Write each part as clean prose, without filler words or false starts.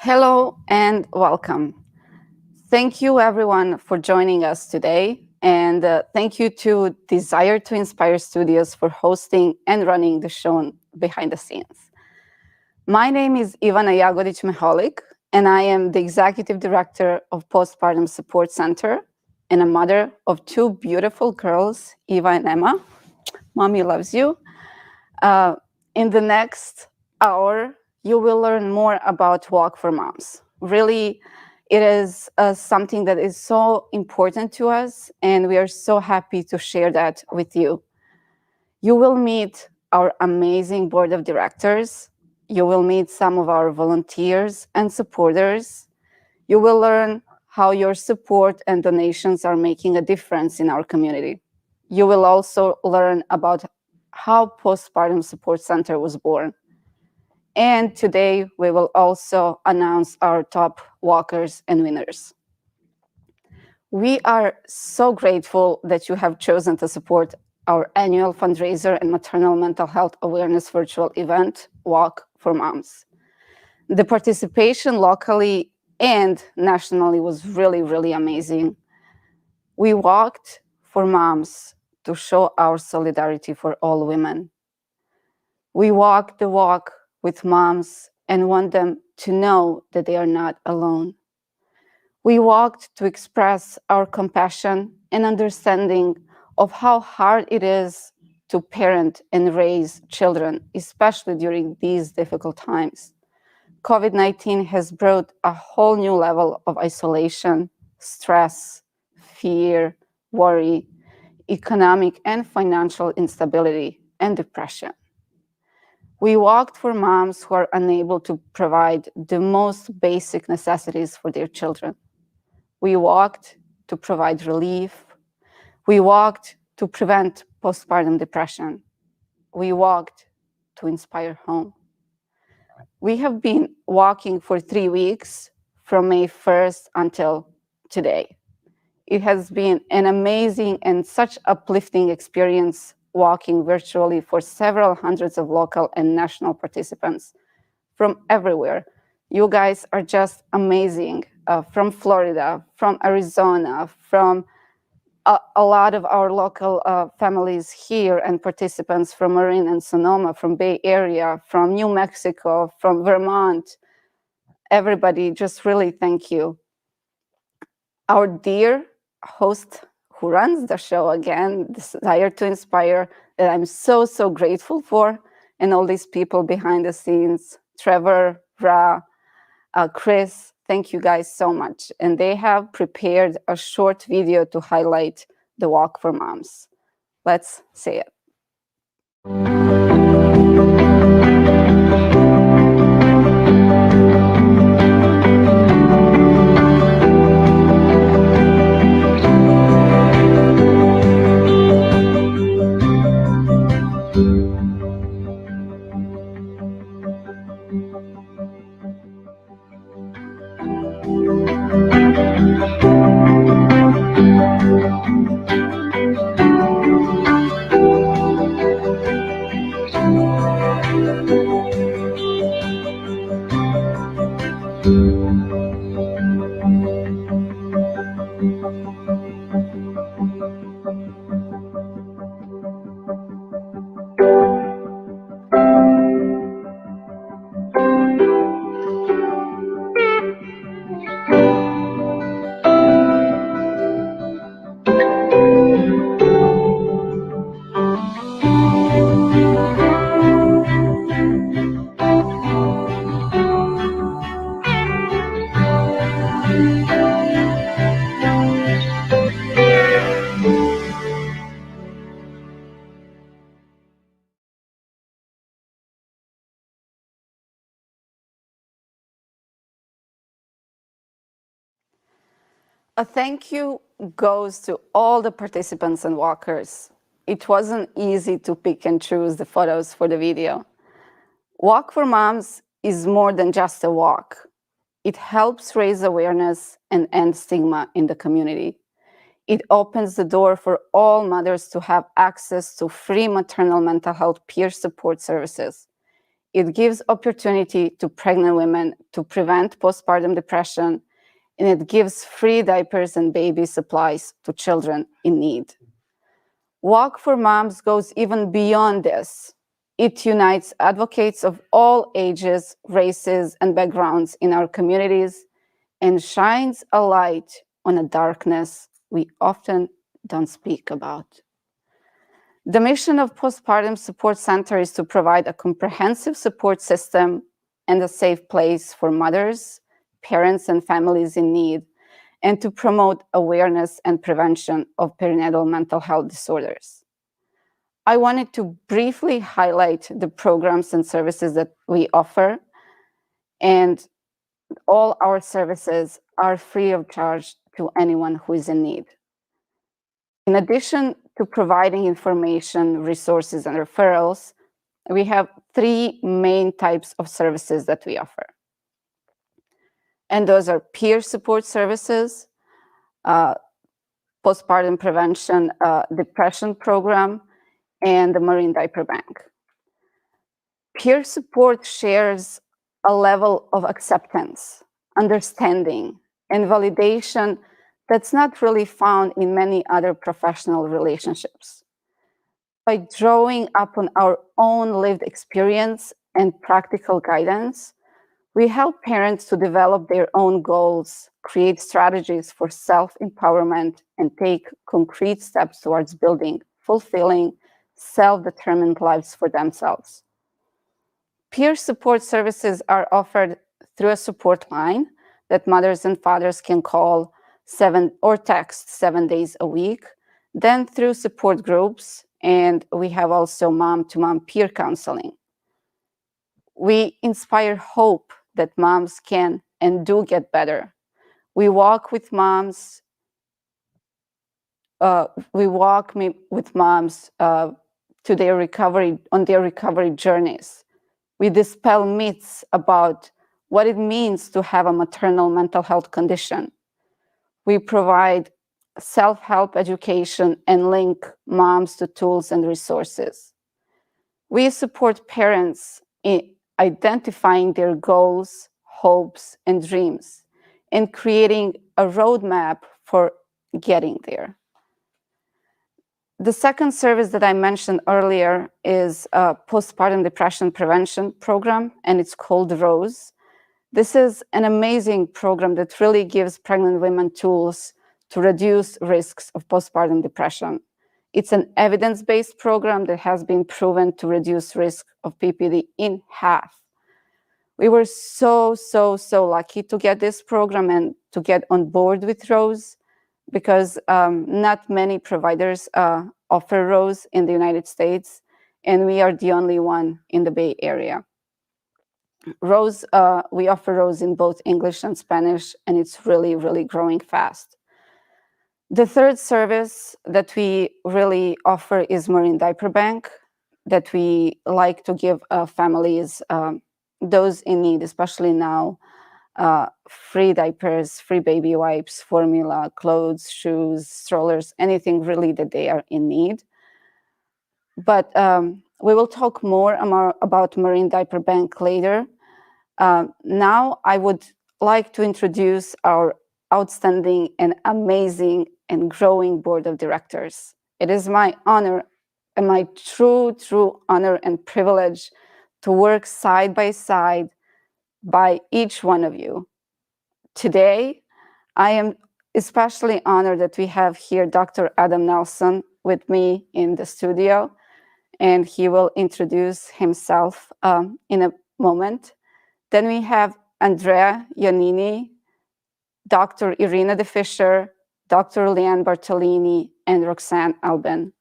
Hello and welcome. Thank you everyone for joining us today, and thank you to Desire to Inspire Studios for hosting and running the show behind the scenes. My name is Ivana Jagodić-Meholik, and I am the Executive Director of Postpartum Support Center and a mother of two beautiful girls, Eva and Emma. Mommy loves you. In the next hour, you will learn more about Walk for Moms. Really, it is something that is so important to us, and we are so happy to share that with you. You will meet our amazing board of directors. You will meet some of our volunteers and supporters. You will learn how your support and donations are making a difference in our community. You will also learn about how Postpartum Support Center was born. And today we will also announce our top walkers and winners. We are so grateful that you have chosen to support our annual fundraiser and maternal mental health awareness virtual event, Walk for Moms. The participation locally and nationally was really, really amazing. We walked for moms to show our solidarity for all women. We walk the walk with moms and want them to know that they are not alone. We walked to express our compassion and understanding of how hard it is to parent and raise children, especially during these difficult times. COVID-19 has brought a whole new level of isolation, stress, fear, worry, economic and financial instability, and depression. We walked for moms who are unable to provide the most basic necessities for their children. We walked to provide relief. We walked to prevent postpartum depression. We walked to inspire home. We have been walking for 3 weeks from May 1st until today. It has been an amazing and such uplifting experience walking virtually for several hundreds of local and national participants from everywhere. You guys are just amazing. From Florida, from Arizona, from a lot of our local families here and participants from Marin and Sonoma, from Bay Area, from New Mexico, from Vermont. Everybody, just really thank you. Our dear host who runs the show again, Desire to Inspire, that I'm so, so grateful for, and all these people behind the scenes, Trevor, Ra, Chris, thank you guys so much. And they have prepared a short video to highlight the Walk for Moms. Let's see it. A thank you goes to all the participants and walkers. It wasn't easy to pick and choose the photos for the video. Walk for Moms is more than just a walk. It helps raise awareness and end stigma in the community. It opens the door for all mothers to have access to free maternal mental health peer support services. It gives opportunity to pregnant women to prevent postpartum depression, and it gives free diapers and baby supplies to children in need. Walk for Moms goes even beyond this. It unites advocates of all ages, races, and backgrounds in our communities and shines a light on a darkness we often don't speak about. The mission of Postpartum Support Center is to provide a comprehensive support system and a safe place for mothers, parents, and families in need, and to promote awareness and prevention of perinatal mental health disorders. I wanted to briefly highlight the programs and services that we offer, and all our services are free of charge to anyone who is in need. In addition to providing information, resources, and referrals, we have 3 main types of services that we offer. And those are peer support services, postpartum prevention depression program, and the Marine Diaper Bank. Peer support shares a level of acceptance, understanding, and validation that's not really found in many other professional relationships. By drawing upon our own lived experience and practical guidance, we help parents to develop their own goals, create strategies for self-empowerment, and take concrete steps towards building fulfilling, self-determined lives for themselves. Peer support services are offered through a support line that mothers and fathers can call or text 7 days a week, then through support groups, and we have also mom-to-mom peer counseling. We inspire hope that moms can and do get better. We walk with moms. With moms to their recovery on their recovery journeys. We dispel myths about what it means to have a maternal mental health condition. We provide self-help education and link moms to tools and resources. We support parents in identifying their goals, hopes, and dreams, and creating a roadmap for getting there. The second service that I mentioned earlier is a postpartum depression prevention program, and it's called ROSE. This is an amazing program that really gives pregnant women tools to reduce risks of postpartum depression. It's an evidence-based program that has been proven to reduce risk of PPD in half. We were so lucky to get this program and to get on board with ROSE, because not many providers offer ROSE in the United States, and we are the only one in the Bay Area. ROSE, we offer ROSE in both English and Spanish, and it's really growing fast. The third service that we really offer is Marine Diaper Bank, that we like to give families, those in need, especially now, free diapers, free baby wipes, formula, clothes, shoes, strollers, anything really that they are in need. But we will talk more about Marine Diaper Bank later. Now I would like to introduce our outstanding and amazing and growing board of directors. It is my honor and my true honor and privilege to work side by side by each one of you. Today, I am especially honored that we have here Dr. Adam Nelson with me in the studio, and he will introduce himself in a moment. Then we have Andrea Iannini, Dr. Irina De Fischer, Dr. Leanne Bartolini, and Roxanne Albin.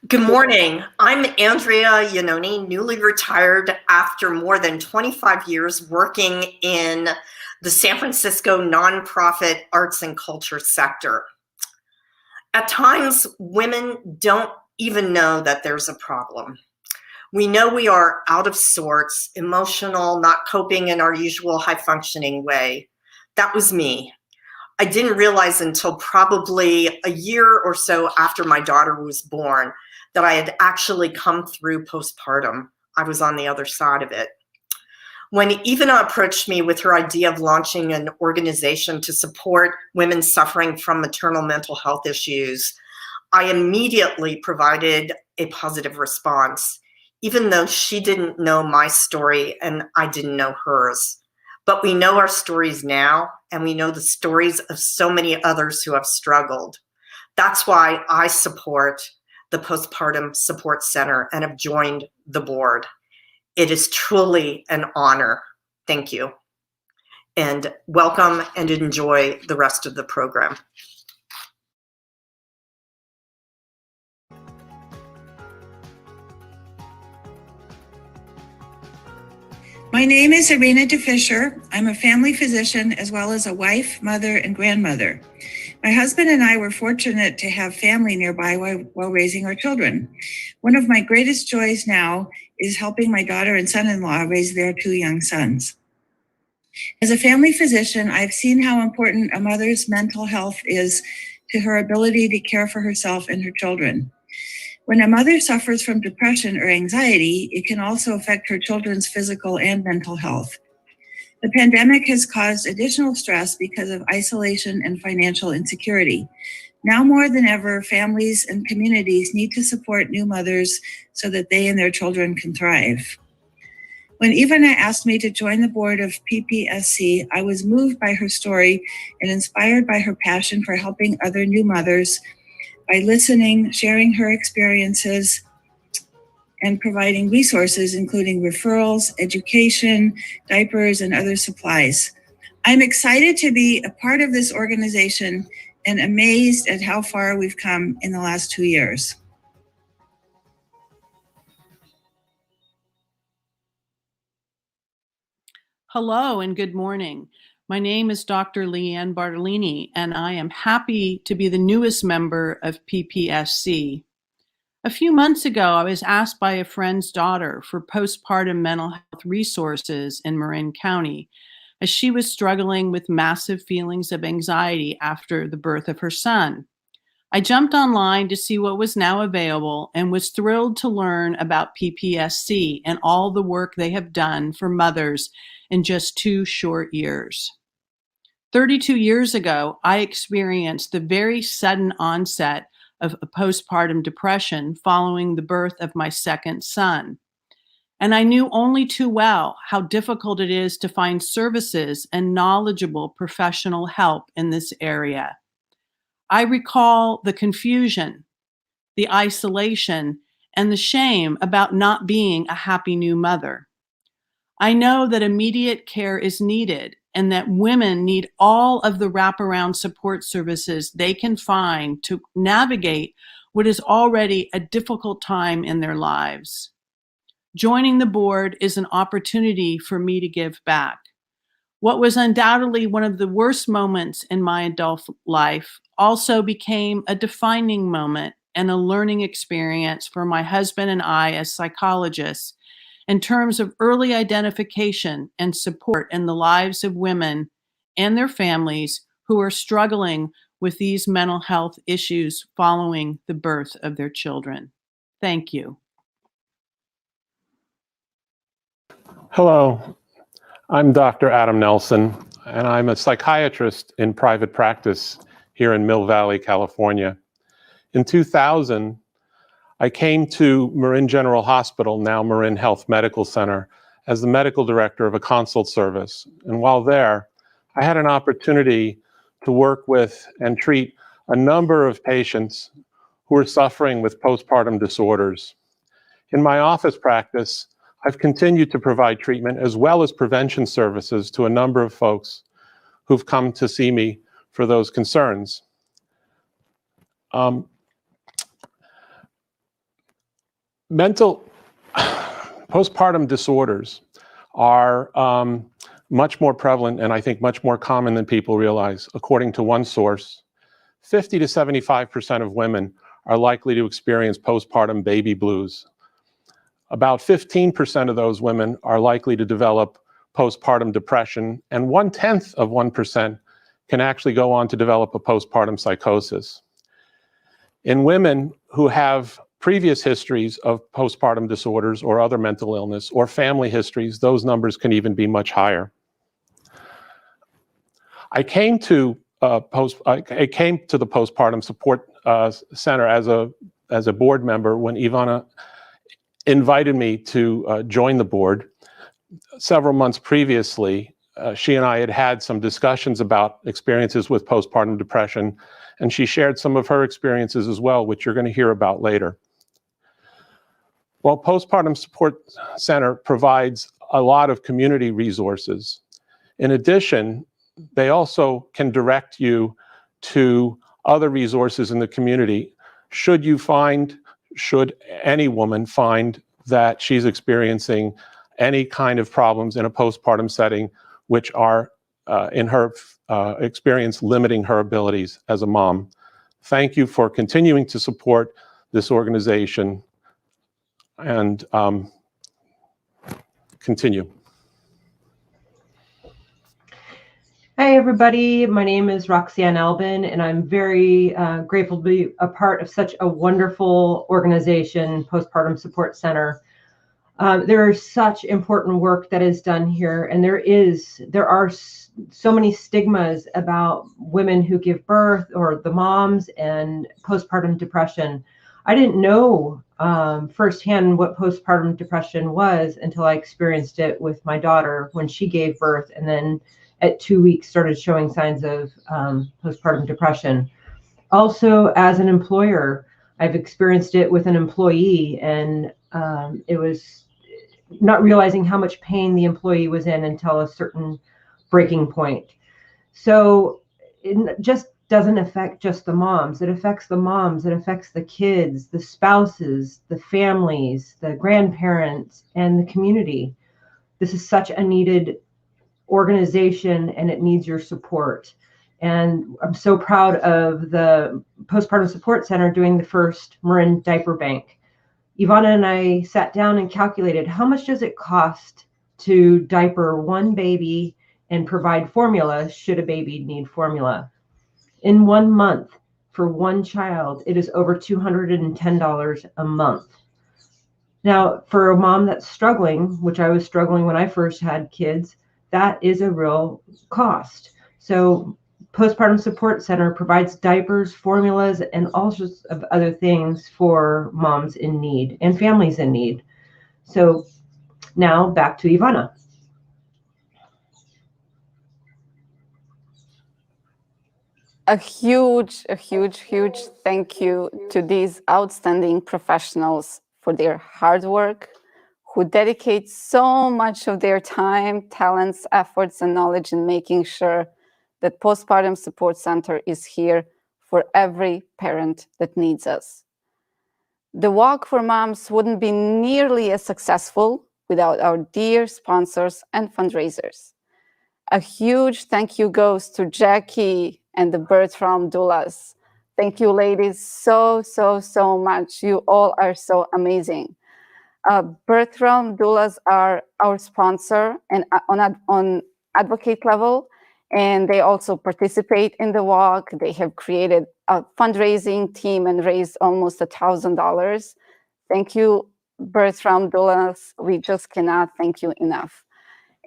Good morning. I'm Andrea Iannoni, newly retired after more than 25 years working in the San Francisco nonprofit arts and culture sector. At times, women don't even know that there's a problem. We know we are out of sorts, emotional, not coping in our usual high-functioning way. That was me. I didn't realize until probably a year or so after my daughter was born that I had actually come through postpartum. I was on the other side of it. When Ivana approached me with her idea of launching an organization to support women suffering from maternal mental health issues, I immediately provided a positive response, even though she didn't know my story and I didn't know hers. But we know our stories now, and we know the stories of so many others who have struggled. That's why I support the Postpartum Support Center and have joined the board. It is truly an honor. Thank you. And welcome and enjoy the rest of the program. My name is Irina DeFischer. I'm a family physician as well as a wife, mother, and grandmother. My husband and I were fortunate to have family nearby while raising our children. One of my greatest joys now is helping my daughter and son-in-law raise their 2 young sons. As a family physician, I've seen how important a mother's mental health is to her ability to care for herself and her children. When a mother suffers from depression or anxiety, it can also affect her children's physical and mental health. The pandemic has caused additional stress because of isolation and financial insecurity. Now more than ever, families and communities need to support new mothers so that they and their children can thrive. When Ivana asked me to join the board of PPSC, I was moved by her story and inspired by her passion for helping other new mothers by listening, sharing her experiences, and providing resources, including referrals, education, diapers, and other supplies. I'm excited to be a part of this organization and amazed at how far we've come in the last 2 years. Hello and good morning. My name is Dr. Leanne Bartolini, and I am happy to be the newest member of PPSC. A few months ago, I was asked by a friend's daughter for postpartum mental health resources in Marin County, as she was struggling with massive feelings of anxiety after the birth of her son. I jumped online to see what was now available and was thrilled to learn about PPSC and all the work they have done for mothers in just 2 short years. 32 years ago, I experienced the very sudden onset of a postpartum depression following the birth of my second son. And I knew only too well how difficult it is to find services and knowledgeable professional help in this area. I recall the confusion, the isolation, and the shame about not being a happy new mother. I know that immediate care is needed and that women need all of the wraparound support services they can find to navigate what is already a difficult time in their lives. Joining the board is an opportunity for me to give back. What was undoubtedly one of the worst moments in my adult life also became a defining moment and a learning experience for my husband and I as psychologists in terms of early identification and support in the lives of women and their families who are struggling with these mental health issues following the birth of their children. Thank you. Hello, I'm Dr. Adam Nelson, and I'm a psychiatrist in private practice here in Mill Valley, California. In 2000, I came to Marin General Hospital, now Marin Health Medical Center, as the medical director of a consult service. And while there, I had an opportunity to work with and treat a number of patients who were suffering with postpartum disorders. In my office practice, I've continued to provide treatment as well as prevention services to a number of folks who've come to see me for those concerns. Postpartum disorders are much more prevalent and I think much more common than people realize. According to one source, 50 to 75% of women are likely to experience postpartum baby blues. About 15% of those women are likely to develop postpartum depression, and 0.1% can actually go on to develop a postpartum psychosis. In women who have previous histories of postpartum disorders or other mental illness or family histories, those numbers can even be much higher. I came to the Postpartum Support Center as a board member when Ivana invited me to join the board. Several months previously, she and I had had some discussions about experiences with postpartum depression, and she shared some of her experiences as well, which you're going to hear about later. Well, Postpartum Support Center provides a lot of community resources. In addition, they also can direct you to other resources in the community should any woman find that she's experiencing any kind of problems in a postpartum setting which are, in her experience, limiting her abilities as a mom. Thank you for continuing to support this organization, and continue. Hi, everybody. My name is Roxanne Albin, and I'm very grateful to be a part of such a wonderful organization, Postpartum Support Center. There is such important work that is done here, and there are so many stigmas about women who give birth or the moms and postpartum depression. I didn't know firsthand what postpartum depression was until I experienced it with my daughter when she gave birth, and then at 2 weeks started showing signs of postpartum depression. Also, as an employer, I've experienced it with an employee, and it was not realizing how much pain the employee was in until a certain breaking point. So it just doesn't affect just the moms. It affects the moms, it affects the kids, the spouses, the families, the grandparents, and the community. This is such a needed organization, and it needs your support. And I'm so proud of the Postpartum Support Center doing the first Marin Diaper Bank. Ivana and I sat down and calculated how much does it cost to diaper one baby and provide formula should a baby need formula. In 1 month for one child, it is over $210 a month. Now, for a mom that's struggling, which I was struggling when I first had kids, that is a real cost. So Postpartum Support Center provides diapers, formulas, and all sorts of other things for moms in need and families in need. So now back to Ivana. A huge thank you to these outstanding professionals for their hard work, who dedicate so much of their time, talents, efforts, and knowledge in making sure that Postpartum Support Center is here for every parent that needs us. The Walk for Moms wouldn't be nearly as successful without our dear sponsors and fundraisers. A huge thank you goes to Jackie and the Birthroom doulas. Thank you, ladies, so much. You all are so amazing. Birthroom doulas are our sponsor and on advocate level, and they also participate in the walk. They have created a fundraising team and raised almost $1,000. Thank you, Birthroom doulas. We just cannot thank you enough.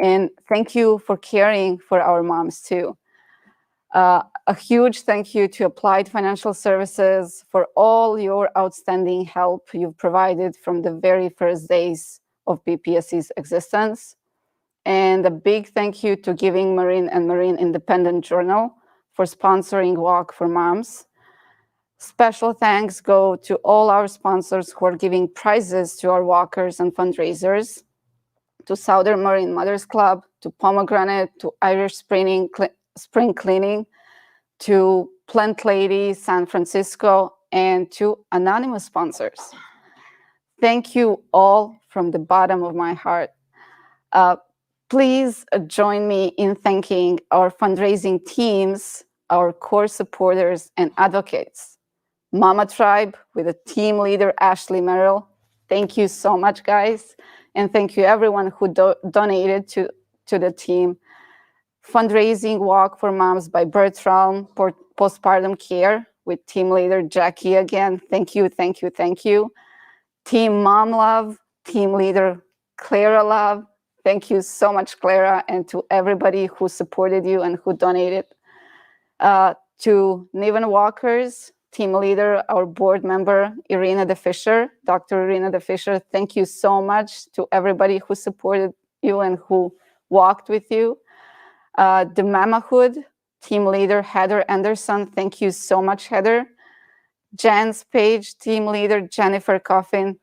And thank you for caring for our moms too. A huge thank you to Applied Financial Services for all your outstanding help you've provided from the very first days of PPSC's existence. And a big thank you to Giving Marine and Marine Independent Journal for sponsoring Walk for Moms. Special thanks go to all our sponsors who are giving prizes to our walkers and fundraisers, to Southern Marine Mothers Club, to Pomegranate, to Irish Spring Cleaning, to Plant Lady San Francisco, and to anonymous sponsors. Thank you all from the bottom of my heart. Please join me in thanking our fundraising teams, our core supporters and advocates. Mama Tribe with a team leader, Ashley Merrill. Thank you so much, guys. And thank you everyone who donated to the team. Fundraising Walk for Moms by Birth Realm for Postpartum Care with team leader Jackie again. Thank you, thank you, thank you. Team Mom Love, team leader Clara Love. Thank you so much, Clara, and to everybody who supported you and who donated. To Niven Walkers, team leader, our board member, Irina DeFisher, Dr. Irina DeFisher. Thank you so much to everybody who supported you and who walked with you. The Mamahood, team leader, Heather Anderson. Thank you so much, Heather. Jan's page, team leader, Jennifer Coffin.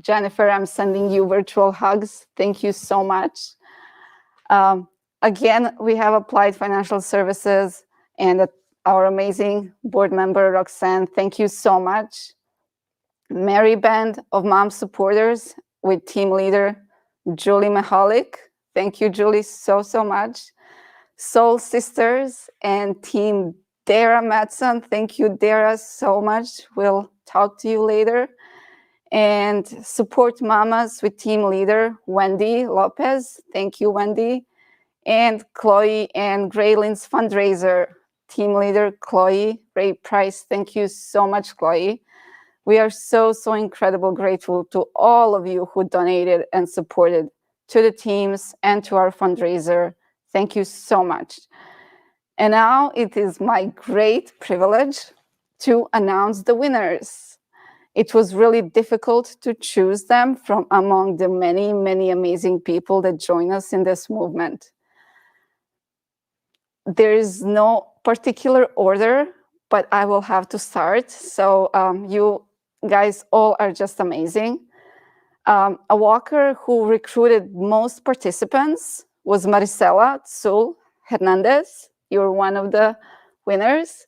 Jennifer, I'm sending you virtual hugs. Thank you so much. Again, we have Applied Financial Services and our amazing board member, Roxanne. Thank you so much. Mary Band of Mom Supporters with team leader, Julie Mahalik. Thank you, Julie, so much. Soul Sisters and team Dara Matson. Thank you, Dara, so much. We'll talk to you later. And Support Mamas with team leader, Wendy Lopez. Thank you, Wendy. And Chloe and Graylin's fundraiser, team leader, Chloe Ray Price. Thank you so much, Chloe. We are so incredibly grateful to all of you who donated and supported to the teams and to our fundraiser. Thank you so much. And now it is my great privilege to announce the winners. It was really difficult to choose them from among the many amazing people that join us in this movement. There is no particular order, but I will have to start. So you guys all are just amazing. A walker who recruited most participants was Maricela Tzul Hernandez. You're one of the winners.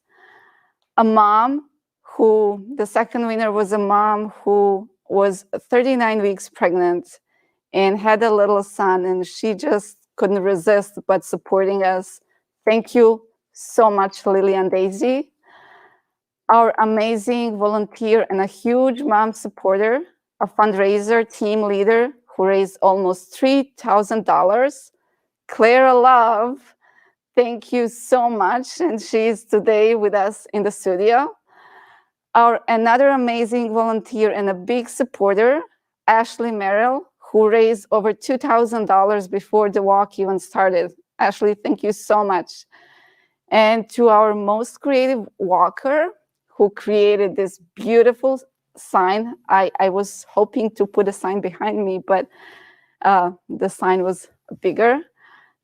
A mom who, the second winner was a mom who was 39 weeks pregnant and had a little son, and she just couldn't resist but supporting us. Thank you so much, Lillian Daisy. Our amazing volunteer and a huge mom supporter, a fundraiser team leader who raised almost $3,000, Clara Love. Thank you so much. And she is today with us in the studio. Another amazing volunteer and a big supporter, Ashley Merrill, who raised over $2,000 before the walk even started. Ashley, thank you so much. And to our most creative walker, who created this beautiful sign. I was hoping to put a sign behind me, but the sign was bigger.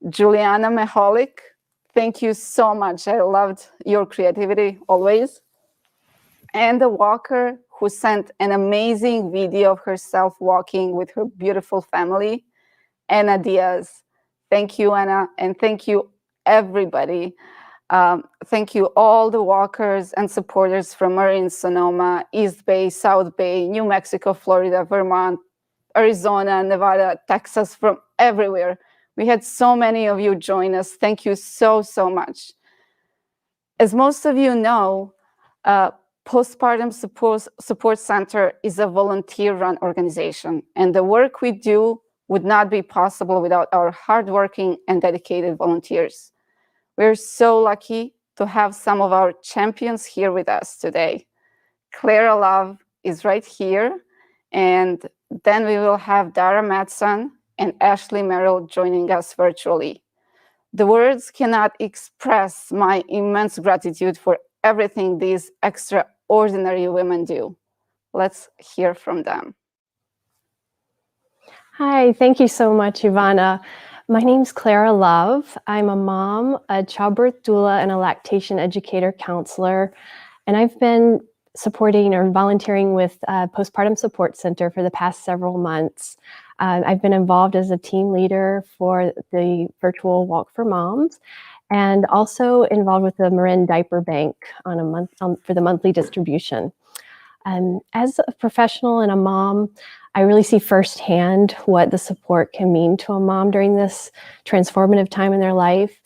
Juliana Mahalik, thank you so much. I loved your creativity always. And the walker who sent an amazing video of herself walking with her beautiful family, Anna Diaz. Thank you, Anna, and thank you, everybody. Thank you, all the walkers and supporters from Marin, Sonoma, East Bay, South Bay, New Mexico, Florida, Vermont, Arizona, Nevada, Texas, from everywhere. We had so many of you join us. Thank you so much. As most of you know, Postpartum Support Center is a volunteer-run organization, and the work we do would not be possible without our hardworking and dedicated volunteers. We're so lucky to have some of our champions here with us today. Clara Love is right here, and then we will have Dara Matson and Ashley Merrill joining us virtually. The words cannot express my immense gratitude for everything these extraordinary women do. Let's hear from them. Hi, thank you so much, Ivana. My name's Clara Love. I'm a mom, a childbirth doula, and a lactation educator counselor. And I've been supporting or volunteering with Postpartum Support Center for the past several months. I've been involved as a team leader for the virtual Walk for Moms, and also involved with the Marin Diaper Bank for the monthly distribution. As a professional and a mom, I really see firsthand what the support can mean to a mom during this transformative time in their life.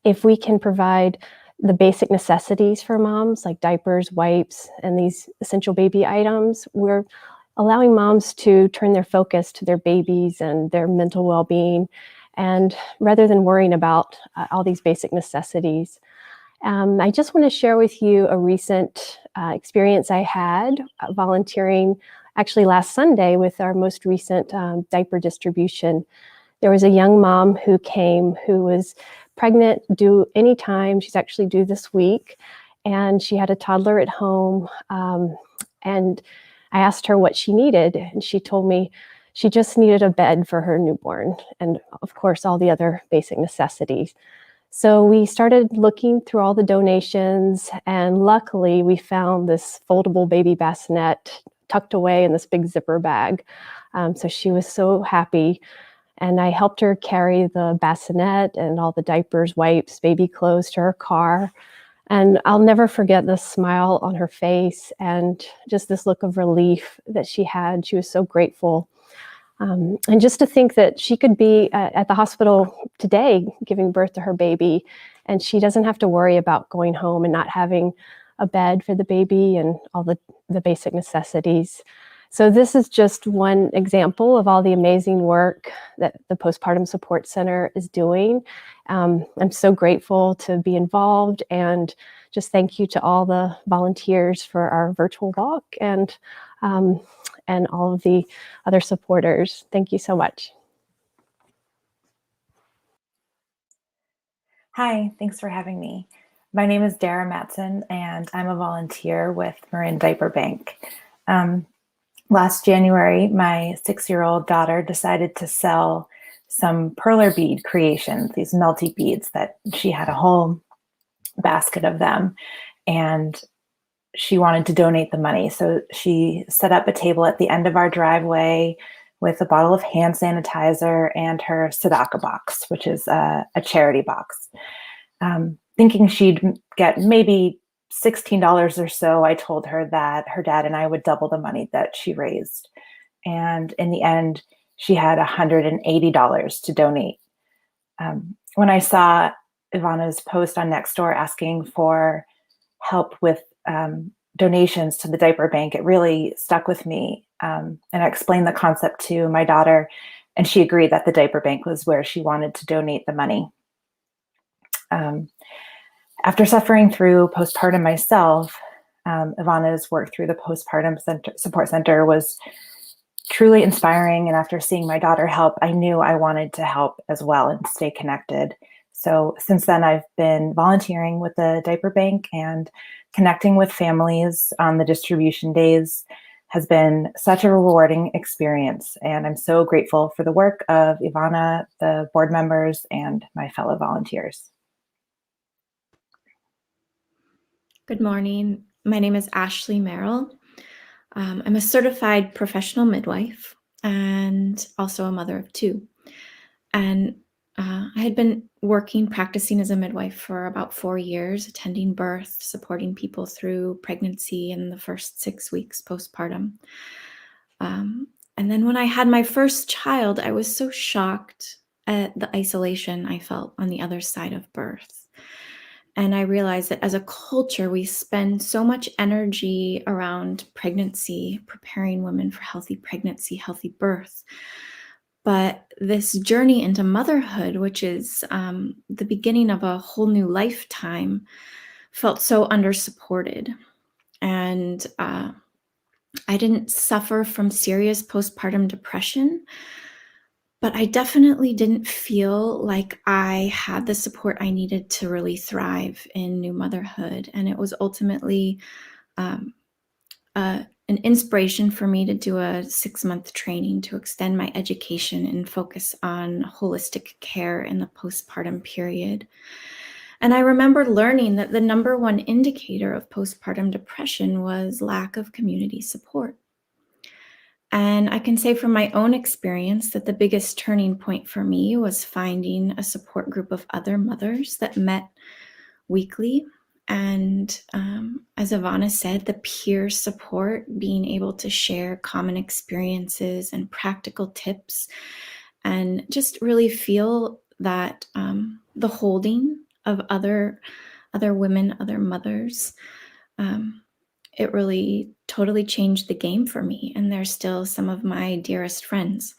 If we can provide the basic necessities for moms, like diapers, wipes, and these essential baby items, we're allowing moms to turn their focus to their babies and their mental well-being, and rather than worrying about all these basic necessities. I just want to share with you a recent experience I had volunteering actually last Sunday with our most recent diaper distribution. There was a young mom who came who was pregnant, due anytime. She's actually due this week. And she had a toddler at home. And I asked her what she needed. And she told me she just needed a bed for her newborn. And of course, all the other basic necessities. So we started looking through all the donations. And luckily, we found this foldable baby bassinet tucked away in this big zipper bag. So she was so happy. And I helped her carry the bassinet and all the diapers, wipes, baby clothes to her car. And I'll never forget the smile on her face and just this look of relief that she had. She was so grateful. And just to think that she could be at the hospital today giving birth to her baby, and she doesn't have to worry about going home and not having a bed for the baby and all the basic necessities. So this is just one example of all the amazing work that the Postpartum Support Center is doing. I'm so grateful to be involved, and just thank you to all the volunteers for our virtual walk and all of the other supporters. Thank you so much. Hi, thanks for having me. My name is Dara Matson, and I'm a volunteer with Marin Diaper Bank. Last January, my 6-year-old daughter decided to sell some perler bead creations, these melty beads that she had a whole basket of them, and she wanted to donate the money. So she set up a table at the end of our driveway with a bottle of hand sanitizer and her tzedakah box, which is a charity box. Thinking she'd get maybe $16 or so, I told her that her dad and I would double the money that she raised. And in the end, she had $180 to donate. When I saw Ivana's post on Nextdoor asking for help with donations to the diaper bank, it really stuck with me. And I explained the concept to my daughter, and she agreed that the diaper bank was where she wanted to donate the money. After suffering through postpartum myself, Ivana's work through the Postpartum Support Center was truly inspiring. And after seeing my daughter help, I knew I wanted to help as well and stay connected. So since then, I've been volunteering with the diaper bank, and connecting with families on the distribution days has been such a rewarding experience. And I'm so grateful for the work of Ivana, the board members, and my fellow volunteers. Good morning. My name is Ashley Merrill. I'm a certified professional midwife and also a mother of two. And I had been practicing as a midwife for about 4 years, attending birth, supporting people through pregnancy and the first 6 weeks postpartum. And then when I had my first child, I was so shocked at the isolation I felt on the other side of birth. And I realized that as a culture, we spend so much energy around pregnancy, preparing women for healthy pregnancy, healthy birth. But this journey into motherhood, which is the beginning of a whole new lifetime, felt so undersupported. And I didn't suffer from serious postpartum depression, but I definitely didn't feel like I had the support I needed to really thrive in new motherhood. And it was ultimately an inspiration for me to do a 6-month training to extend my education and focus on holistic care in the postpartum period. And I remember learning that the number one indicator of postpartum depression was lack of community support. And I can say from my own experience that the biggest turning point for me was finding a support group of other mothers that met weekly. And as Ivana said, the peer support, being able to share common experiences and practical tips, and just really feel that the holding of other women, other mothers, it really totally changed the game for me, and they're still some of my dearest friends.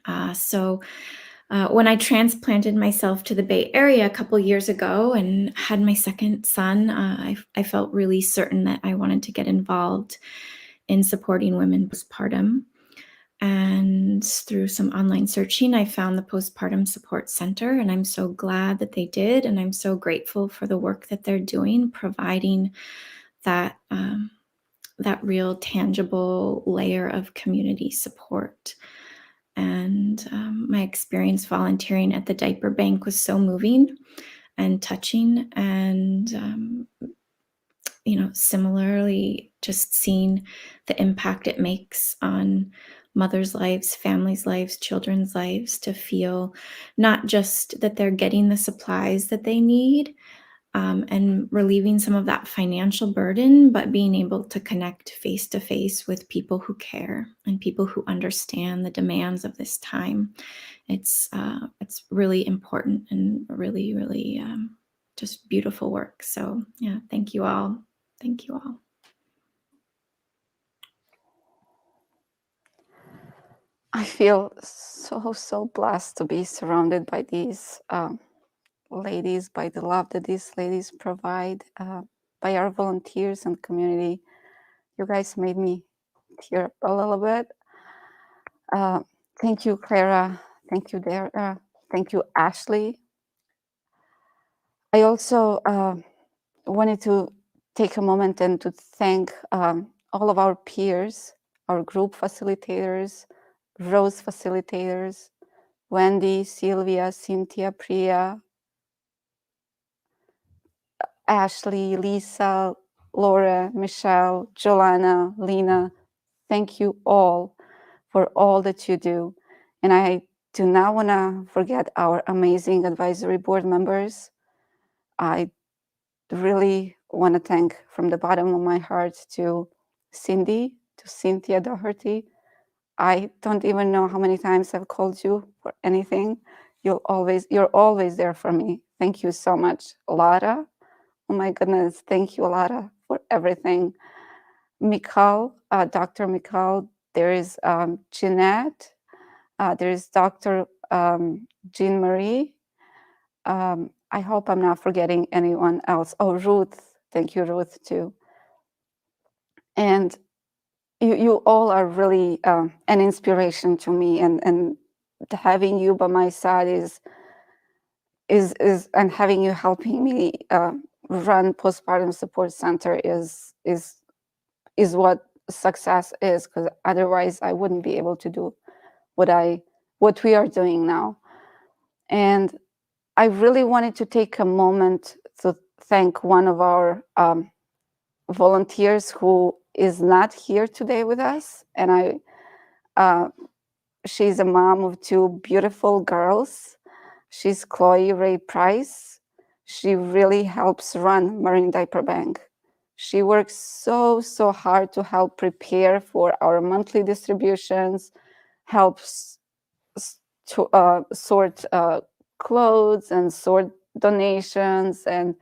When I transplanted myself to the Bay Area a couple years ago and had my second son, I felt really certain that I wanted to get involved in supporting women postpartum. And through some online searching, I found the Postpartum Support Center, and I'm so glad that they did. And I'm so grateful for the work that they're doing, providing that real tangible layer of community support. And my experience volunteering at the diaper bank was so moving and touching. And similarly, just seeing the impact it makes on mothers' lives, families' lives, children's lives, to feel not just that they're getting the supplies that they need, and relieving some of that financial burden, but being able to connect face to face with people who care and people who understand the demands of this time. It's really important and really, really just beautiful work. So yeah, thank you all. Thank you all. I feel so blessed to be surrounded by these ladies, by the love that these ladies provide, by our volunteers and community. You guys made me tear up a little bit. Thank you, Clara. Thank you, Dara. Thank you, Ashley. I also wanted to take a moment and to thank all of our peers, our group facilitators, Rose facilitators, Wendy, Sylvia, Cynthia, Priya, Ashley, Lisa, Laura, Michelle, Joanna, Lena. Thank you all for all that you do. And I do not want to forget our amazing advisory board members. I really want to thank from the bottom of my heart to Cindy, to Cynthia Doherty. I don't even know how many times I've called you for anything. You're always there for me. Thank you so much. Lara, oh my goodness, thank you, Lara, for everything. Mikal, Dr. Mikal, there is Jeanette, there is Dr. Jean Marie. I hope I'm not forgetting anyone else. Oh, Ruth, thank you, Ruth, too. And you all are really an inspiration to me, and having you by my side is and having you helping me run Postpartum Support Center is what success is, because otherwise I wouldn't be able to do what we are doing now. And I really wanted to take a moment to thank one of our volunteers who is not here today with us. And she's a mom of two beautiful girls. She's Chloe Ray Price. She really helps run Marine Diaper Bank. She works so hard to help prepare for our monthly distributions, helps to sort clothes and sort donations. And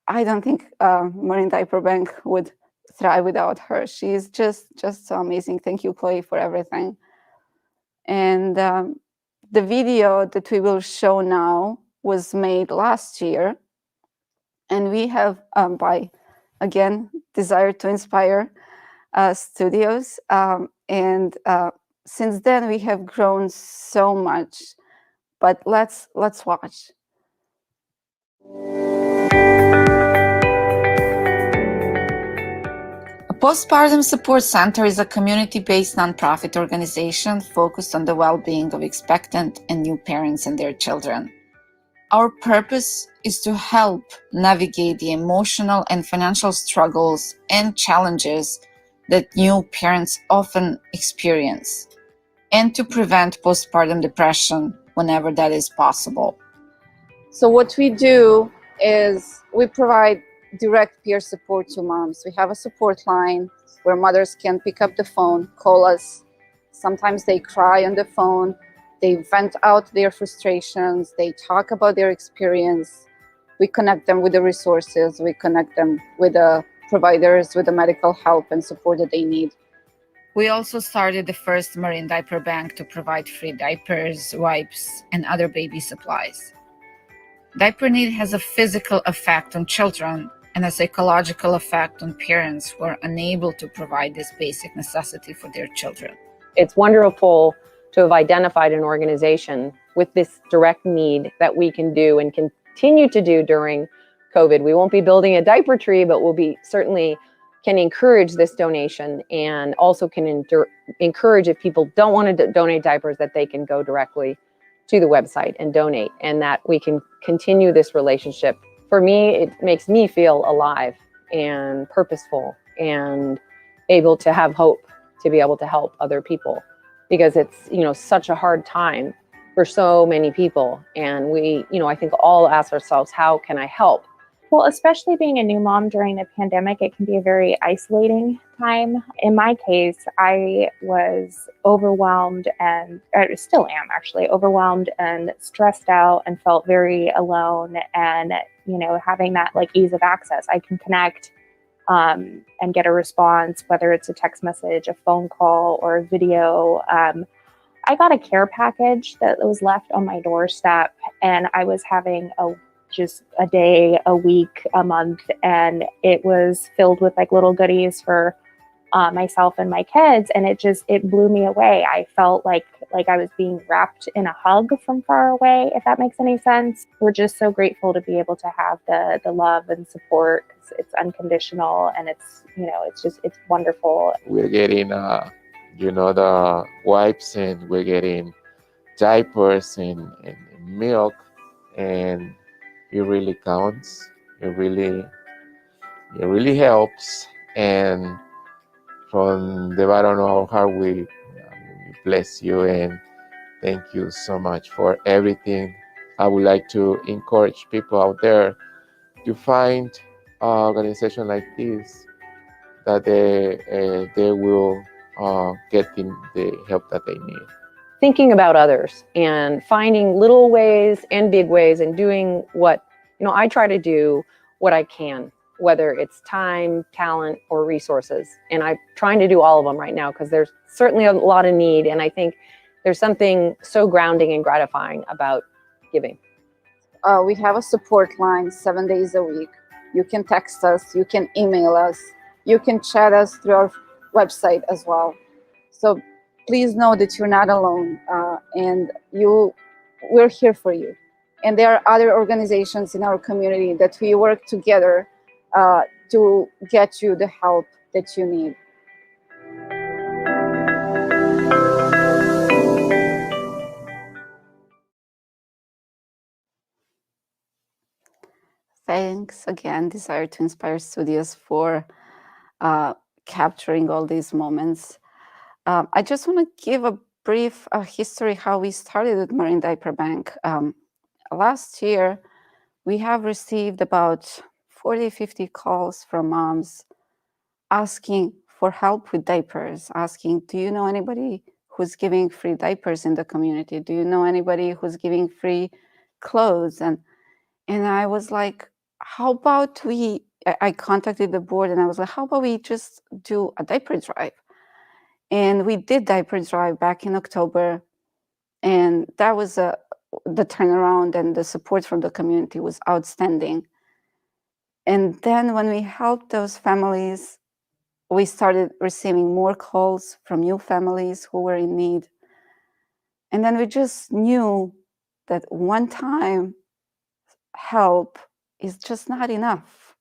I don't think Marine Diaper Bank would thrive without her. She's just so amazing. Thank you, Chloe, for everything. And the video that we will show now was made last year. And we have, by, again, Desire to Inspire Studios. And since then, we have grown so much. But let's watch. A Postpartum Support Center is a community-based nonprofit organization focused on the well-being of expectant and new parents and their children. Our purpose is to help navigate the emotional and financial struggles and challenges that new parents often experience, and to prevent postpartum depression whenever that is possible. So what we do is we provide direct peer support to moms. We have a support line where mothers can pick up the phone, call us. Sometimes they cry on the phone. They vent out their frustrations. They talk about their experience. We connect them with the resources. We connect them with the providers with the medical help and support that they need. We also started the first Marine Diaper Bank to provide free diapers, wipes, and other baby supplies. Diaper need has a physical effect on children and a psychological effect on parents who are unable to provide this basic necessity for their children. It's wonderful to have identified an organization with this direct need that we can do and continue to do during COVID. We won't be building a diaper tree, but we'll be certainly can encourage this donation, and also can encourage, if people don't want to donate diapers, that they can go directly to the website and donate, and that we can continue this relationship. For me, it makes me feel alive and purposeful and able to have hope to be able to help other people, because it's, such a hard time for so many people. And we, I think all ask ourselves, how can I help? Well, especially being a new mom during the pandemic, it can be a very isolating time. In my case, I was overwhelmed, and I still am actually overwhelmed and stressed out, and felt very alone. And, having that ease of access, I can connect and get a response, whether it's a text message, a phone call, or a video. I got a care package that was left on my doorstep, and I was having just a day, a week, a month, and it was filled with little goodies for myself and my kids, and it blew me away. I felt like I was being wrapped in a hug from far away, if that makes any sense. We're just so grateful to be able to have the love and support. It's unconditional, and it's wonderful. We're getting the wipes, and we're getting diapers and milk, and it really counts. It really helps. And from the bottom of our heart, we bless you and thank you so much for everything. I would like to encourage people out there to find an organization like this, that they will get the help that they need. Thinking about others and finding little ways and big ways, and doing what, I try to do what I can, whether it's time, talent, or resources. And I'm trying to do all of them right now, because there's certainly a lot of need. And I think there's something so grounding and gratifying about giving. We have a support line 7 days a week. You can text us, you can email us, you can chat us through our website as well. So please know that you're not alone, and we're here for you. And there are other organizations in our community that we work together to get you the help that you need. Thanks again, Desire to Inspire Studios, for capturing all these moments. I just want to give a brief history how we started with Marine Diaper Bank. Last year, we have received about 40-50 calls from moms asking for help with diapers, asking, do you know anybody who's giving free diapers in the community? Do you know anybody who's giving free clothes? And I was like, how about I contacted the board, and I was like, how about we just do a diaper drive? And we did diaper drive back in October, and that was the turnaround, and the support from the community was outstanding. And then when we helped those families, we started receiving more calls from new families who were in need. And then we just knew that one-time help is just not enough.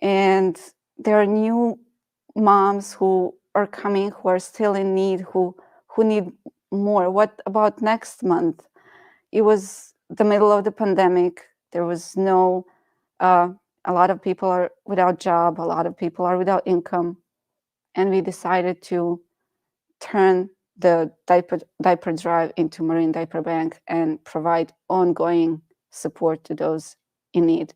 And there are new moms who are coming, who are still in need, who need more. What about next month? It was the middle of the pandemic. There was a lot of people are without job. A lot of people are without income. And we decided to turn the diaper drive into Marine Diaper Bank and provide ongoing support to those in need.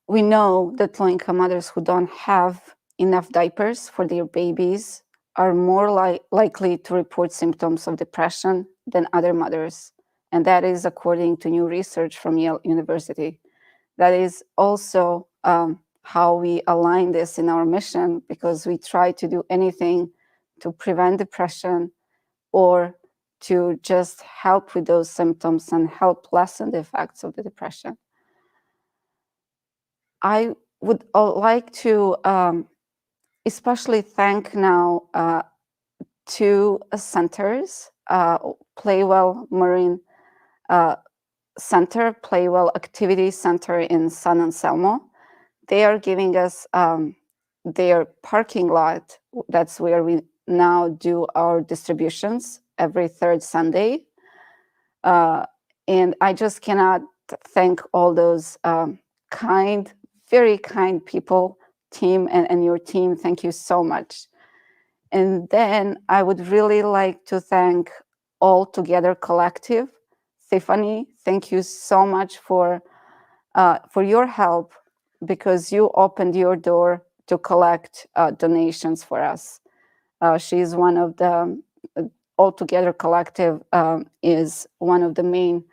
We know that low-income mothers who don't have enough diapers for their babies are more likely to report symptoms of depression than other mothers. And that is according to new research from Yale University. That is also how we align this in our mission, because we try to do anything to prevent depression or to just help with those symptoms and help lessen the effects of the depression. I would like to especially thank now two centers, Playwell Marine Center, Playwell Activity Center in San Anselmo. They are giving us their parking lot. That's where we now do our distributions every third Sunday. And I just cannot thank all those kind, very kind people, team, and your team. Thank you so much. And then I would really like to thank All Together Collective. Tiffany, thank you so much for your help, because you opened your door to collect donations for us. She's one of the All Together Collective is one of the main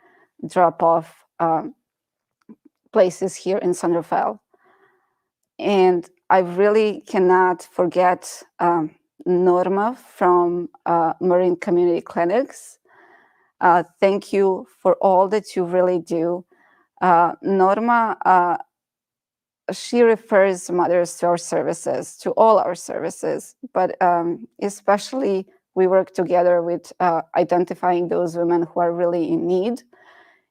drop-off places here in San Rafael. And I really cannot forget Norma from Marine Community Clinics. Thank you for all that you really do. Norma, she refers mothers to our services, to all our services, but especially we work together with identifying those women who are really in need.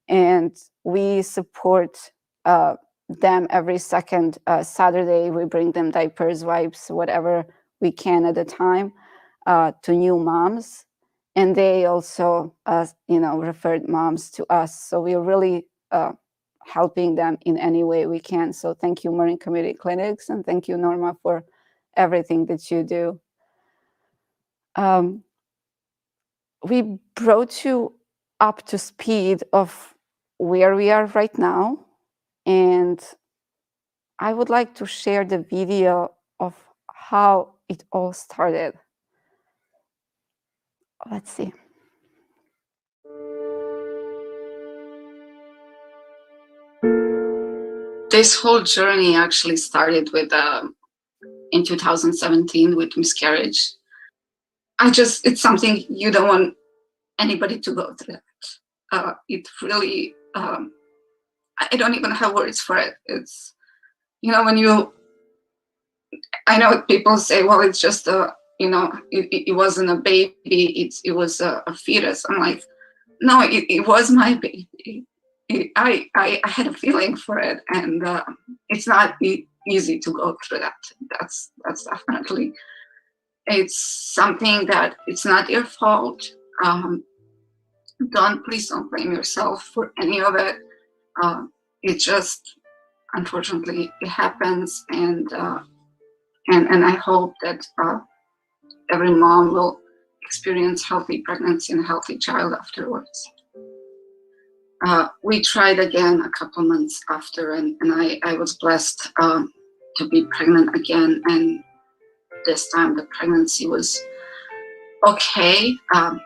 And we support them every second Saturday. We bring them diapers, wipes, whatever we can at the time to new moms. And they also, referred moms to us. So we're really helping them in any way we can. So thank you, Marine Community Clinics, and thank you, Norma, for everything that you do. We brought you up to speed of where we are right now. And I would like to share the video of how it all started. Let's see. This whole journey actually started with in 2017 with miscarriage. It's something you don't want anybody to go through. It really, I don't even have words for it. It's, I know people say, well, it's just it wasn't a baby, it was a fetus. I'm like, no, it was my baby. I had a feeling for it, and it's not easy to go through that. That's definitely, it's something that it's not your fault. Please don't blame yourself for any of it. It just, unfortunately, it happens, and I hope that every mom will experience healthy pregnancy and a healthy child afterwards. We tried again a couple months after, and I was blessed to be pregnant again. And this time the pregnancy was okay,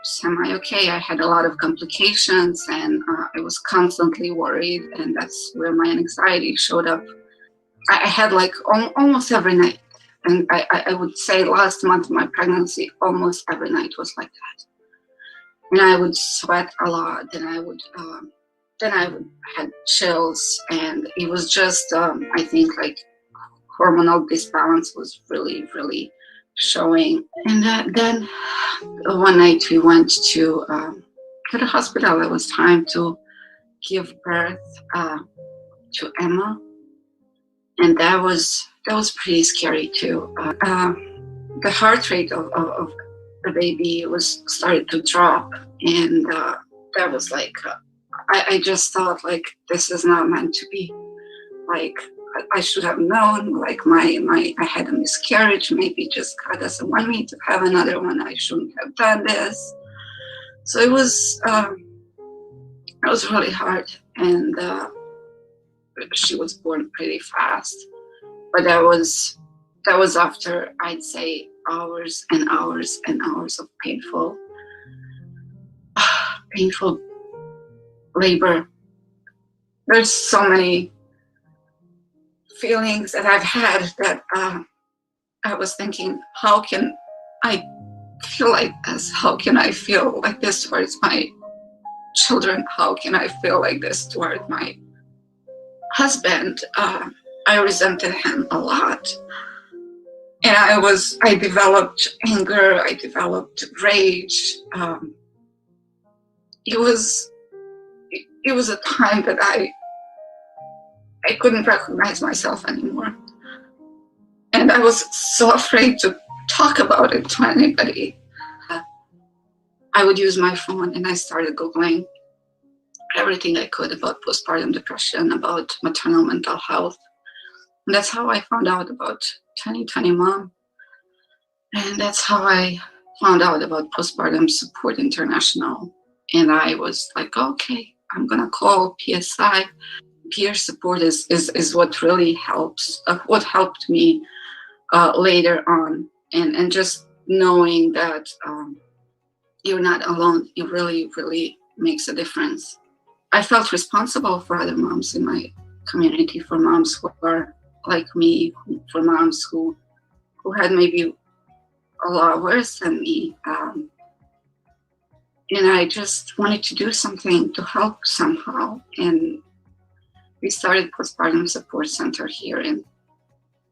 semi-okay. I had a lot of complications, and I was constantly worried, and that's where my anxiety showed up. I had like almost every night. And I would say last month, my pregnancy, almost every night was like that. And I would sweat a lot, and I would had chills, and it was just, I think, like hormonal disbalance was really, really showing. And then one night we went to the hospital. It was time to give birth to Emma, and that was pretty scary too. The heart rate of the baby was started to drop, and that was like, I just thought, like, this is not meant to be. Like, I should have known, like, I had a miscarriage. Maybe just God doesn't want me to have another one. I shouldn't have done this. So it was really hard, and she was born pretty fast. But that was after, I'd say, hours and hours and hours of painful labor. There's so many feelings that I've had that I was thinking, how can I feel like this? How can I feel like this towards my children? How can I feel like this toward my husband? I resented him a lot. And I developed anger, I developed rage. It was a time that I couldn't recognize myself anymore. And I was so afraid to talk about it to anybody. I would use my phone and I started Googling everything I could about postpartum depression, about maternal mental health. And that's how I found out about 2020 Mom. And that's how I found out about Postpartum Support International. And I was like, okay, I'm gonna call PSI. Peer support is what really helps, what helped me later on. And just knowing that you're not alone, it really, really makes a difference. I felt responsible for other moms in my community, for moms who are like me, for moms who had maybe a lot worse than me. And I just wanted to do something to help somehow. And we started Postpartum Support Center here in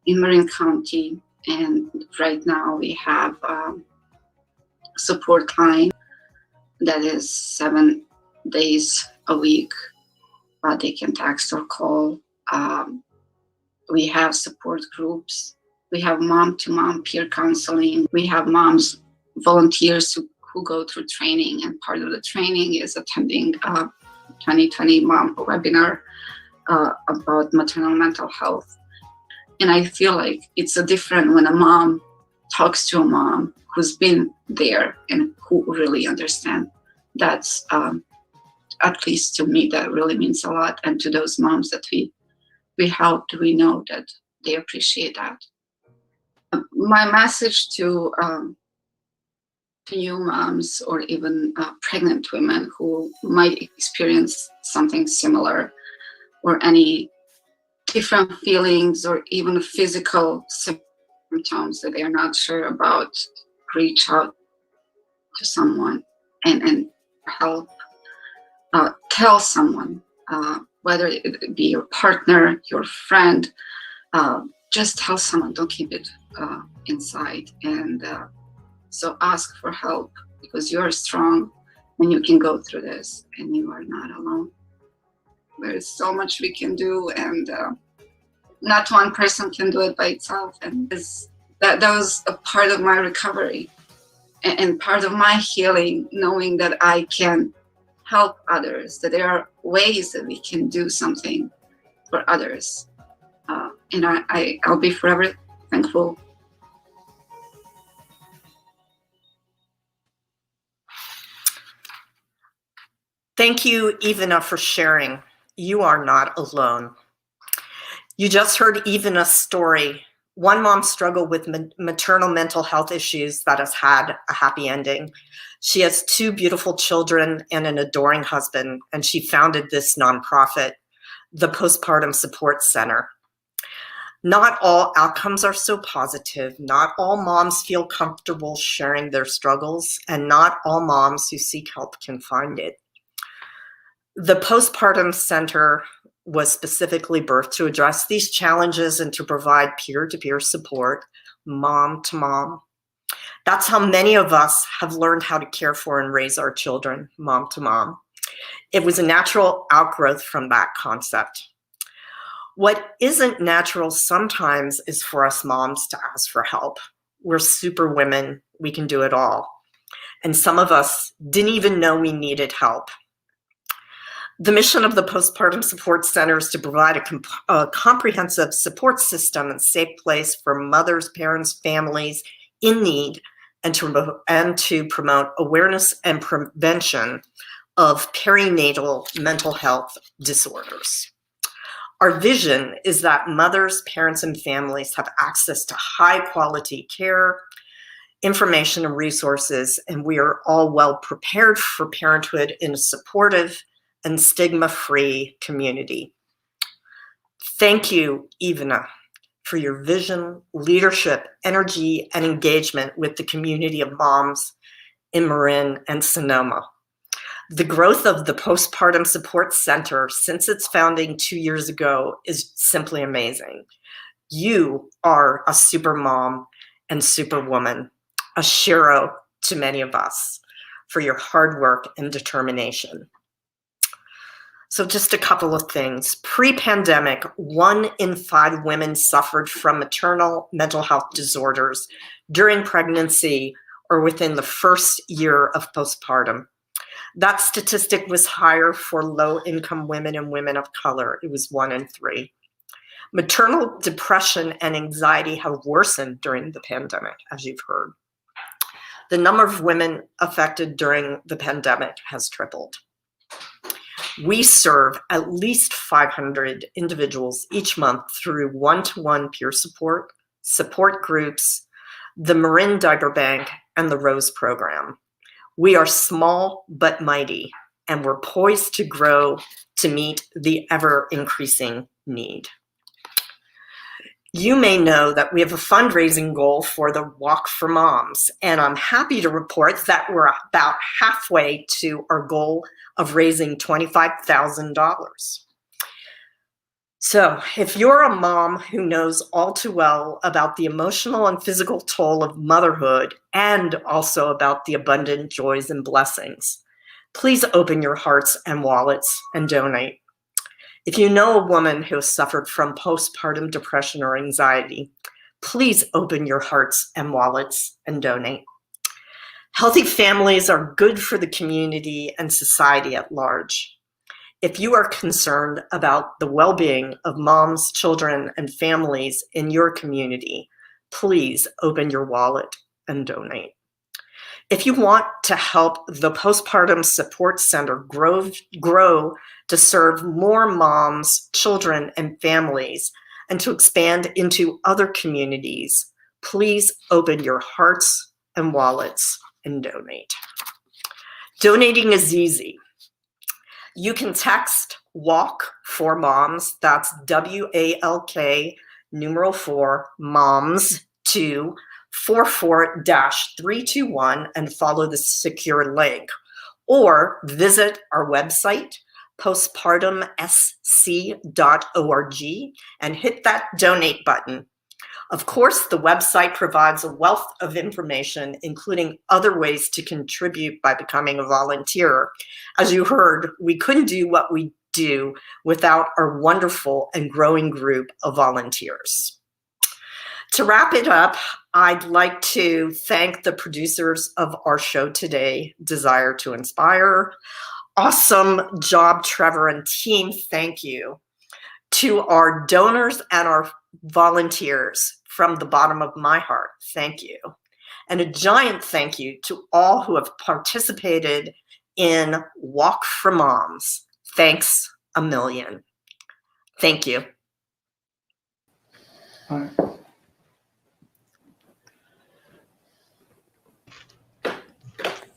Marin County. And right now we have a support line that is 7 days a week. They can text or call. We have support groups. We have mom-to-mom peer counseling. We have moms, volunteers who go through training, and part of the training is attending a 2020 Mom webinar about maternal mental health. And I feel like it's a different when a mom talks to a mom who's been there and who really understands. That's, at least to me, that really means a lot. And to those moms that we helped, we know that they appreciate that. My message to new moms or even pregnant women who might experience something similar or any different feelings or even physical symptoms that they are not sure about, reach out to someone and help. Tell someone, whether it be your partner, your friend, just tell someone, don't keep it inside. And so ask for help, because you're strong and you can go through this and you are not alone. There's so much we can do, and not one person can do it by itself. And that was a part of my recovery and part of my healing, knowing that I can help others, that there are ways that we can do something for others. And I'll be forever thankful. Thank you, Ivana, for sharing. You are not alone. You just heard Ivana's story. One mom struggled with maternal mental health issues that has had a happy ending. She has 2 beautiful children and an adoring husband, and she founded this nonprofit, the Postpartum Support Center. Not all outcomes are so positive. Not all moms feel comfortable sharing their struggles, and not all moms who seek help can find it. The Postpartum Center was specifically birthed to address these challenges and to provide peer-to-peer support, mom to mom. That's how many of us have learned how to care for and raise our children, mom to mom. It was a natural outgrowth from that concept. What isn't natural sometimes is for us moms to ask for help. We're super women, we can do it all. And some of us didn't even know we needed help. The mission of the Postpartum Support Center is to provide a comprehensive support system and safe place for mothers, parents, families in need, and to promote awareness and prevention of perinatal mental health disorders. Our vision is that mothers, parents, and families have access to high-quality care, information, and resources, and we are all well prepared for parenthood in a supportive and stigma-free community. Thank you, Ivana, for your vision, leadership, energy, and engagement with the community of moms in Marin and Sonoma. The growth of the Postpartum Support Center since its founding 2 years ago is simply amazing. You are a super mom and superwoman, a shero to many of us for your hard work and determination. So just a couple of things. Pre-pandemic, 1 in 5 women suffered from maternal mental health disorders during pregnancy or within the first year of postpartum. That statistic was higher for low-income women and women of color. It was 1 in 3. Maternal depression and anxiety have worsened during the pandemic, as you've heard. The number of women affected during the pandemic has tripled. We serve at least 500 individuals each month through one-to-one peer support, support groups, the Marin Diaper Bank, and the Rose Program. We are small but mighty, and we're poised to grow to meet the ever-increasing need. You may know that we have a fundraising goal for the Walk for Moms, and I'm happy to report that we're about halfway to our goal of raising $25,000. So if you're a mom who knows all too well about the emotional and physical toll of motherhood and also about the abundant joys and blessings, please open your hearts and wallets and donate. If you know a woman who has suffered from postpartum depression or anxiety, please open your hearts and wallets and donate. Healthy families are good for the community and society at large. If you are concerned about the well-being of moms, children, and families in your community, please open your wallet and donate. If you want to help the Postpartum Support Center grow to serve more moms, children, and families, and to expand into other communities, please open your hearts and wallets and donate. Donating is easy. You can text WALK for Moms, that's WALK, numeral 4, moms, to 44-321 and follow the secure link. Or visit our website, postpartumsc.org, and hit that donate button. Of course, the website provides a wealth of information, including other ways to contribute by becoming a volunteer. As you heard, we couldn't do what we do without our wonderful and growing group of volunteers. To wrap it up, I'd like to thank the producers of our show today, Desire to Inspire. Awesome job, Trevor and team, thank you. To our donors and our volunteers, from the bottom of my heart, thank you. And a giant thank you to all who have participated in Walk for Moms. Thanks a million. Thank you.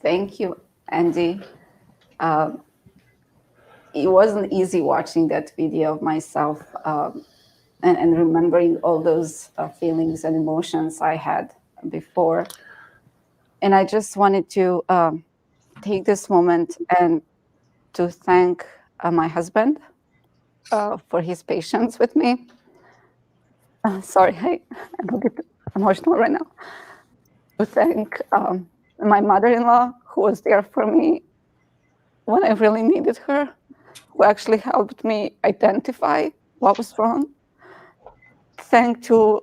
Thank you, Andy. It wasn't easy watching that video of myself and remembering all those feelings and emotions I had before. And I just wanted to take this moment and to thank my husband for his patience with me. Sorry, I'm a bit emotional right now. To thank my mother-in-law, who was there for me when I really needed her, who actually helped me identify what was wrong. Thank to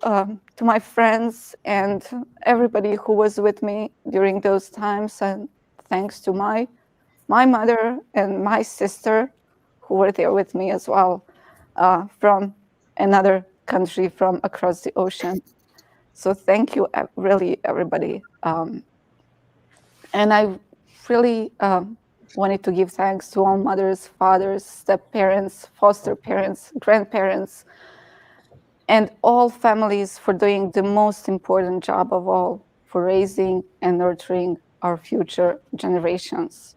my friends and everybody who was with me during those times, and thanks to my mother and my sister who were there with me as well, from another country from across the ocean. So thank you, really, everybody. And I really wanted to give thanks to all mothers, fathers, step-parents, foster parents, grandparents, and all families for doing the most important job of all, for raising and nurturing our future generations.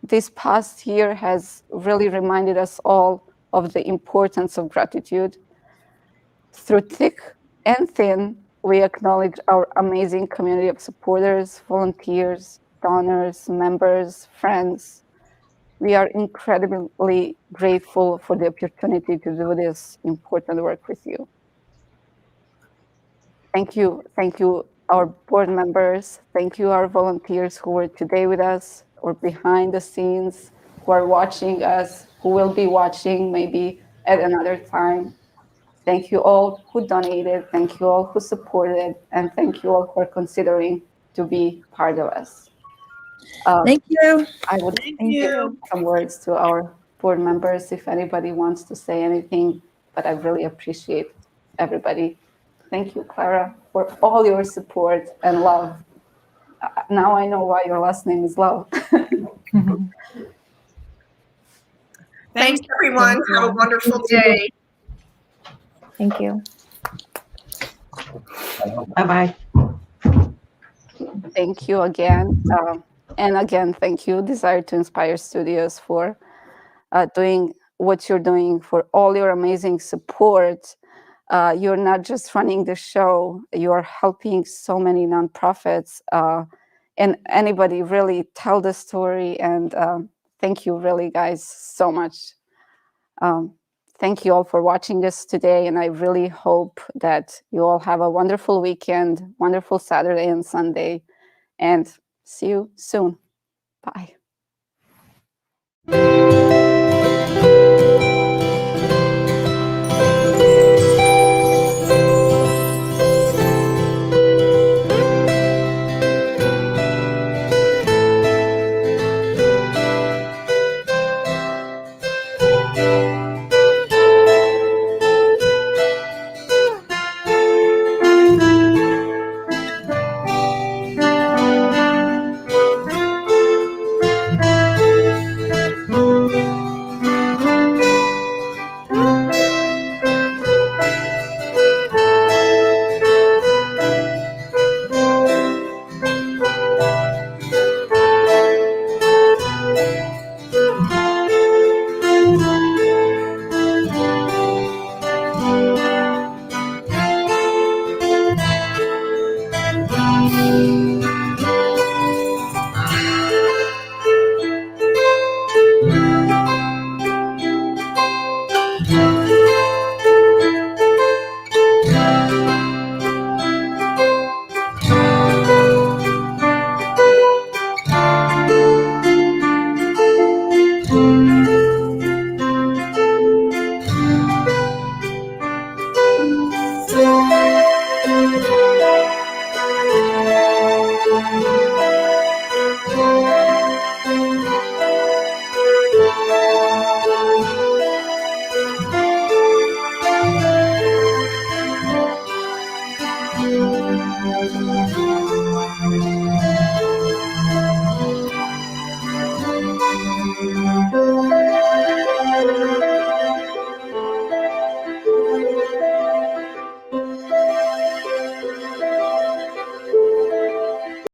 This past year has really reminded us all of the importance of gratitude. Through thick and thin, we acknowledge our amazing community of supporters, volunteers, donors, members, friends. We are incredibly grateful for the opportunity to do this important work with you. Thank you, our board members. Thank you, our volunteers who were today with us or behind the scenes, who are watching us, who will be watching maybe at another time. Thank you all who donated, thank you all who supported, and thank you all for considering to be part of us. Thank you. I would give some words to our board members if anybody wants to say anything, but I really appreciate everybody. Thank you, Clara, for all your support and love. Now I know why your last name is Love. Thanks, everyone. Thank you. Have a wonderful day. Thank you. Bye-bye. Thank you again. And again, thank you, Desire to Inspire Studios, for doing what you're doing, for all your amazing support. You're not just running the show, you're helping so many nonprofits and anybody really tell the story. And thank you really, guys, so much. Thank you all for watching this today. And I really hope that you all have a wonderful weekend, wonderful Saturday and Sunday, and see you soon. Bye.